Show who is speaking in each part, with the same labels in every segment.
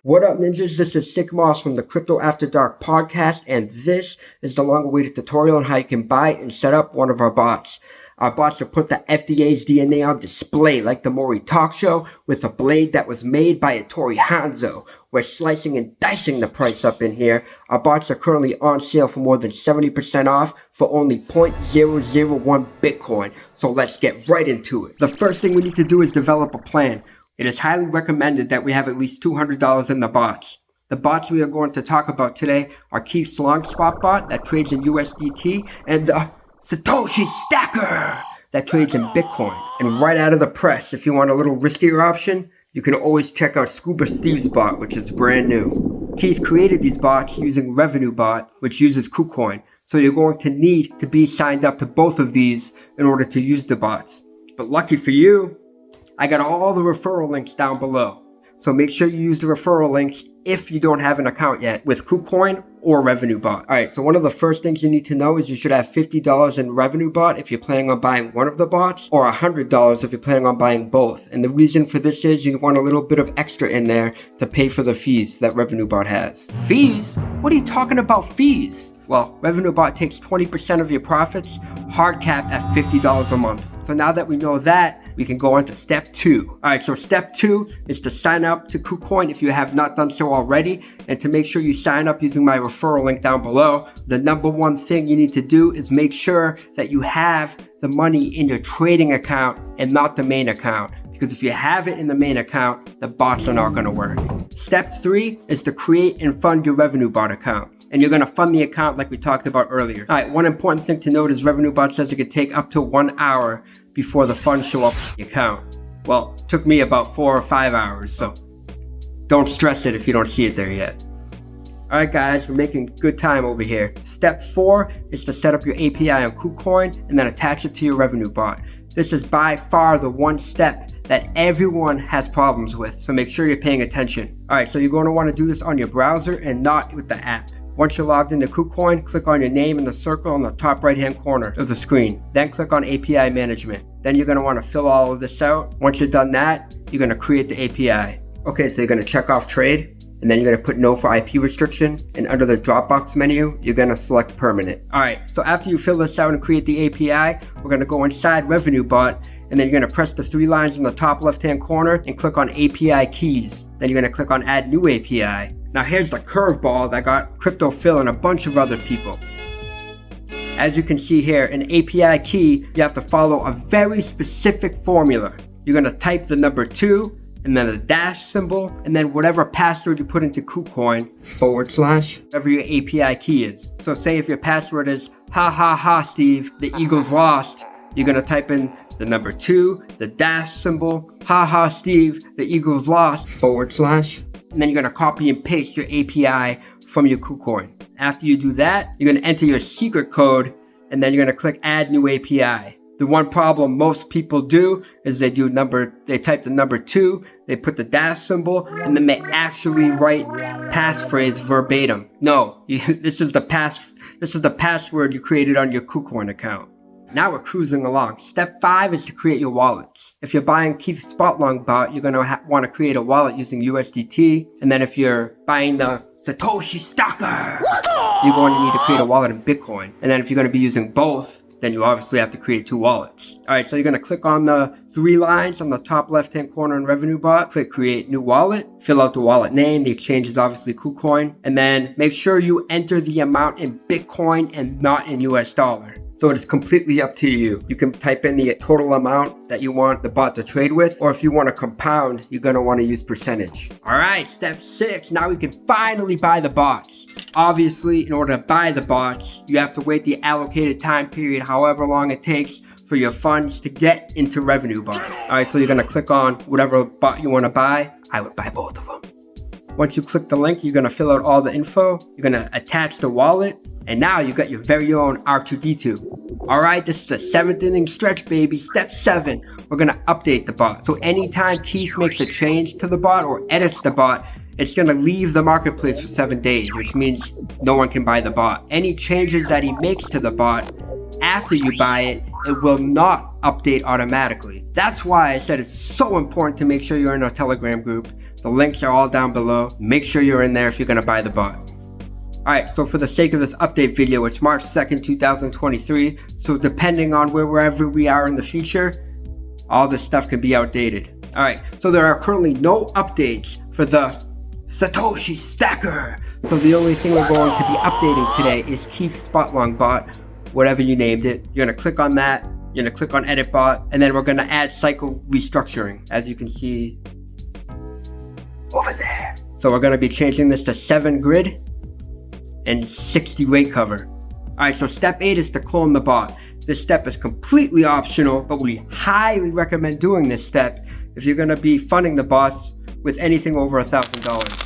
Speaker 1: What up, ninjas? This is SICKMOSH from the Crypto After Dark podcast, and this is the long-awaited tutorial on how you can buy and set up one of our bots. Our bots will put the FDA's DNA on display like the Maury Talk Show with a blade that was made by Hattori Hanzo. We're slicing and dicing the price up in here. Our bots are currently on sale for more than 70% off for only 0.001 Bitcoin. So let's get right into it. The first thing we need to do is develop a plan. It is highly recommended that we have at least $200 in the bots. The bots we are going to talk about today are Keith's long spot bot that trades in USDT and the Satoshi Stacker that trades in Bitcoin. And right out of the press, if you want a little riskier option, you can always check out SCUBA Steve's bot, which is brand new. Keith created these bots using Revenue Bot, which uses KUCOIN. So you're going to need to be signed up to both of these in order to use the bots. But lucky for you, I got all the referral links down below. So make sure you use the referral links if you don't have an account yet with KUCOIN or Revenue Bot. Alright, so one of the first things you need to know is you should have $50 in Revenue Bot if you're planning on buying one of the bots, or $100 if you're planning on buying both. And the reason for this is you want a little bit of extra in there to pay for the fees that Revenue Bot has. Fees? What are you talking about fees? Well, Revenue Bot takes 20% of your profits, hard capped at $50 a month. So now that we know that, we can go on to step 2. Alright, so step 2 is to sign up to KUCOIN if you have not done so already. And to make sure you sign up using my referral link down below, the number one thing you need to do is make sure that you have the money in your trading account and not the main account. Because if you have it in the main account, the bots are not going to work. Step 3 is to create and fund your Revenue Bot account. And you're going to fund the account like we talked about earlier. Alright, one important thing to note is Revenue Bot says it could take up to 1 hour before the funds show up in the account. Well, it took me about 4 or 5 hours, so don't stress it if you don't see it there yet. Alright guys, we're making good time over here. Step 4 is to set up your API on KUCOIN and then attach it to your Revenue Bot. This is by far the one step that everyone has problems with, so make sure you're paying attention. Alright, so you're going to want to do this on your browser and not with the app. Once you're logged into KUCOIN, click on your name in the circle on the top right hand corner of the screen. Then click on API Management. Then you're going to want to fill all of this out. Once you're done that, you're going to create the API. Okay, so you're going to check off trade, and then you're going to put no for IP restriction, and under the Dropbox menu, you're going to select permanent. Alright, so after you fill this out and create the API, we're going to go inside Revenue Bot, and then you're going to press the 3 lines in the top left hand corner and click on API Keys. Then you're going to click on Add New API. Now here's the curveball that got Crypto Phil and a bunch of other people. As you can see here, an API key, you have to follow a very specific formula. You're going to type the number 2, and then a dash symbol, and then whatever password you put into KUCOIN, / whatever your API key is. So say if your password is ha ha ha Steve, the Eagles lost, you're going to type in the number 2, the dash symbol, ha ha Steve, the Eagles lost, / and then you're going to copy and paste your API from your KUCOIN. After you do that, you're going to enter your secret code, and then you're going to click Add New API. The one problem most people do is they type the number 2, they put the dash symbol, and then they actually write passphrase verbatim. No, this is the password you created on your KUCOIN account. Now we're cruising along. Step 5 is to create your wallets. If you're buying Keith's Spot Long bot, you're going to want to create a wallet using USDT. And then if you're buying the Satoshi Stacker, you're going to need to create a wallet in Bitcoin. And then if you're going to be using both, then you obviously have to create 2 wallets. Alright, so you're going to click on the 3 lines on the top left hand corner in Revenue Bot, click Create New Wallet, fill out the wallet name, the exchange is obviously KUCOIN, and then make sure you enter the amount in Bitcoin and not in US dollar. So it is completely up to you. You can type in the total amount that you want the bot to trade with, or if you want to compound, you're going to want to use percentage. Alright, step 6, now we can finally buy the bots. Obviously, in order to buy the bots, you have to wait the allocated time period, however long it takes for your funds to get into Revenue Bot. Alright, so you're going to click on whatever bot you want to buy. I would buy both of them. Once you click the link, you're going to fill out all the info. You're going to attach the wallet. And now you got your very own R2D2. Alright, this is the 7th inning stretch, baby. Step 7, we're going to update the bot. So anytime Keith makes a change to the bot or edits the bot, it's going to leave the marketplace for 7 days, which means no one can buy the bot. Any changes that he makes to the bot after you buy it, it will not update automatically. That's why I said it's so important to make sure you're in our Telegram group. The links are all down below. Make sure you're in there if you're gonna buy the bot. Alright, so for the sake of this update video, it's March 2nd, 2023. So depending on wherever we are in the future, all this stuff could be outdated. Alright, so there are currently no updates for the Satoshi Stacker. So the only thing we're going to be updating today is Keith's spot long bot, whatever you named it. You're gonna click on that, you're gonna click on edit bot, and then we're gonna add cycle restructuring, as you can see over there. So we're gonna be changing this to 7 grid and 60 rate cover. Alright, so step 8 is to clone the bot. This step is completely optional, but we highly recommend doing this step if you're gonna be funding the bots with anything over $1,000.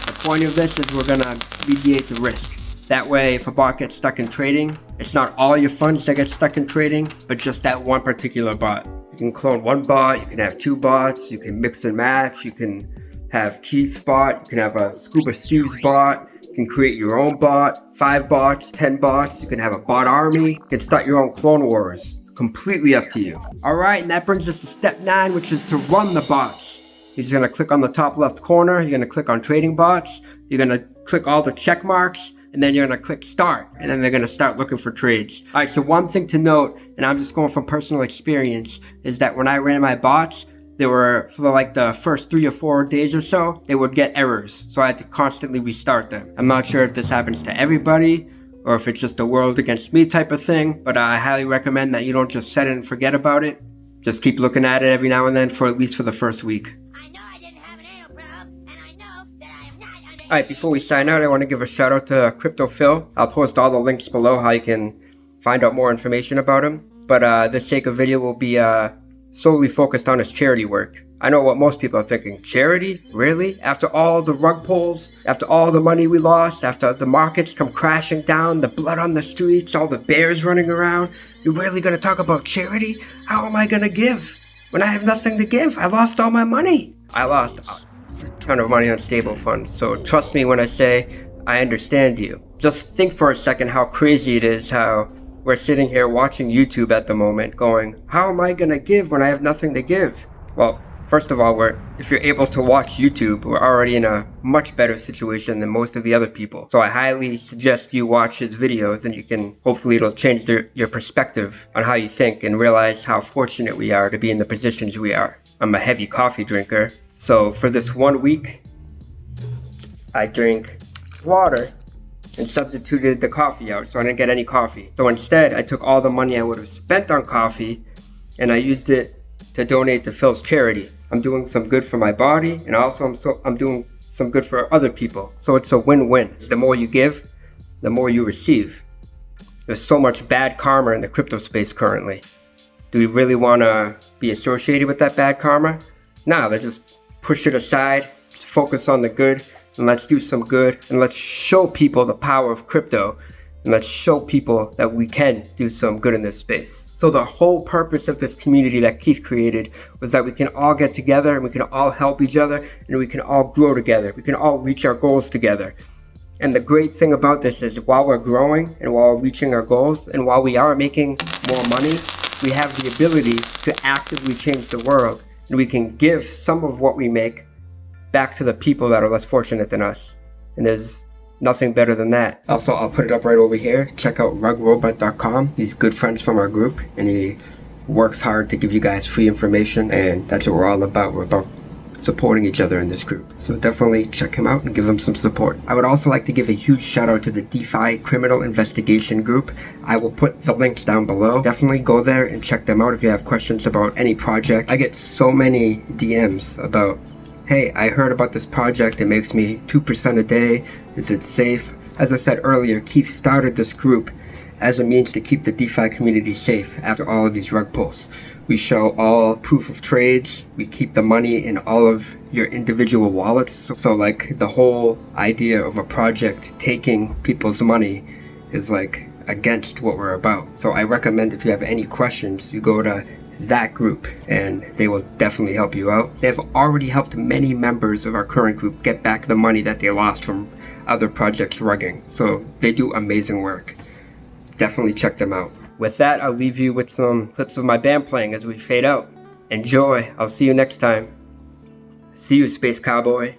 Speaker 1: The point of this is we're gonna mediate the risk. That way, if a bot gets stuck in trading, it's not all your funds that get stuck in trading, but just that one particular bot. You can clone one bot, you can have 2 bots, you can mix and match, you can have Keith's bot, you can have a SCUBA Steve's bot, you can create your own bot, 5 bots, 10 bots, you can have a bot army, you can start your own clone wars. Completely up to you. Alright, and that brings us to step 9, which is to run the bots. You're just gonna click on the top left corner, you're gonna click on trading bots, you're gonna click all the check marks, and then you're gonna click start, and then they're gonna start looking for trades. Alright, so one thing to note, and I'm just going from personal experience, is that when I ran my bots, they were, for like the first 3 or 4 days or so, they would get errors. So I had to constantly restart them. I'm not sure if this happens to everybody, or if it's just a world against me type of thing, but I highly recommend that you don't just set it and forget about it. Just keep looking at it every now and then for at least for the first week.
Speaker 2: I know I didn't have an anal probe, and I know that I am not under...
Speaker 1: Alright, before we sign out, I want to give a shout out to Crypto Phil. I'll post all the links below how you can find out more information about him. But this sake of video will be solely focused on his charity work. I know what most people are thinking. Charity? Really? After all the rug pulls, after all the money we lost, after the markets come crashing down, the blood on the streets, all the bears running around, you're really gonna talk about charity? How am I gonna give when I have nothing to give? I lost all my money. I lost a ton of money on stable funds. So trust me when I say I understand you. Just think for a second how crazy it is how we're sitting here watching YouTube at the moment going, how am I gonna give when I have nothing to give? Well, first of all, if you're able to watch YouTube, we're already in a much better situation than most of the other people. So I highly suggest you watch his videos and you can, hopefully it'll change your perspective on how you think and realize how fortunate we are to be in the positions we are. I'm a heavy coffee drinker. So for this 1 week, I drink water and substituted the coffee out, so I didn't get any coffee. So instead, I took all the money I would have spent on coffee and I used it to donate to Phil's charity. I'm doing some good for my body, and also I'm doing some good for other people. So it's a win-win. The more you give, the more you receive. There's so much bad karma in the crypto space currently. Do we really want to be associated with that bad karma? No, let's just push it aside, just focus on the good, and let's do some good, and let's show people the power of crypto, and let's show people that we can do some good in this space. So the whole purpose of this community that Keith created was that we can all get together and we can all help each other and we can all grow together. We can all reach our goals together. And the great thing about this is while we're growing and while reaching our goals and while we are making more money, we have the ability to actively change the world, and we can give some of what we make back to the people that are less fortunate than us. And there's nothing better than that. Also, I'll put it up right over here. Check out rugrobot.com. He's good friends from our group and he works hard to give you guys free information, and that's what we're all about. We're about supporting each other in this group. So definitely check him out and give him some support. I would also like to give a huge shout out to the DeFi Criminal Investigation Group. I will put the links down below. Definitely go there and check them out if you have questions about any project. I get so many DMs about, hey, I heard about this project, it makes me 2% a day, is it safe? As I said earlier, Keith started this group as a means to keep the DeFi community safe after all of these rug pulls. We show all proof of trades, we keep the money in all of your individual wallets. So like the whole idea of a project taking people's money is like against what we're about. So I recommend if you have any questions, you go to that group and they will definitely help you out. They have already helped many members of our current group get back the money that they lost from other projects rugging. So they do amazing work. Definitely check them out. With that, I'll leave you with some clips of my band playing as we fade out. Enjoy. I'll see you next time. See you, Space Cowboy.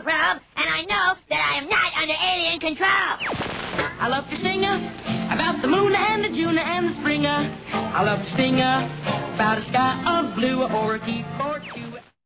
Speaker 2: Probe, and I know that I am not under alien control.
Speaker 3: I love to sing about the moon and the June and the spring. I love to sing about a sky of blue or a key for two.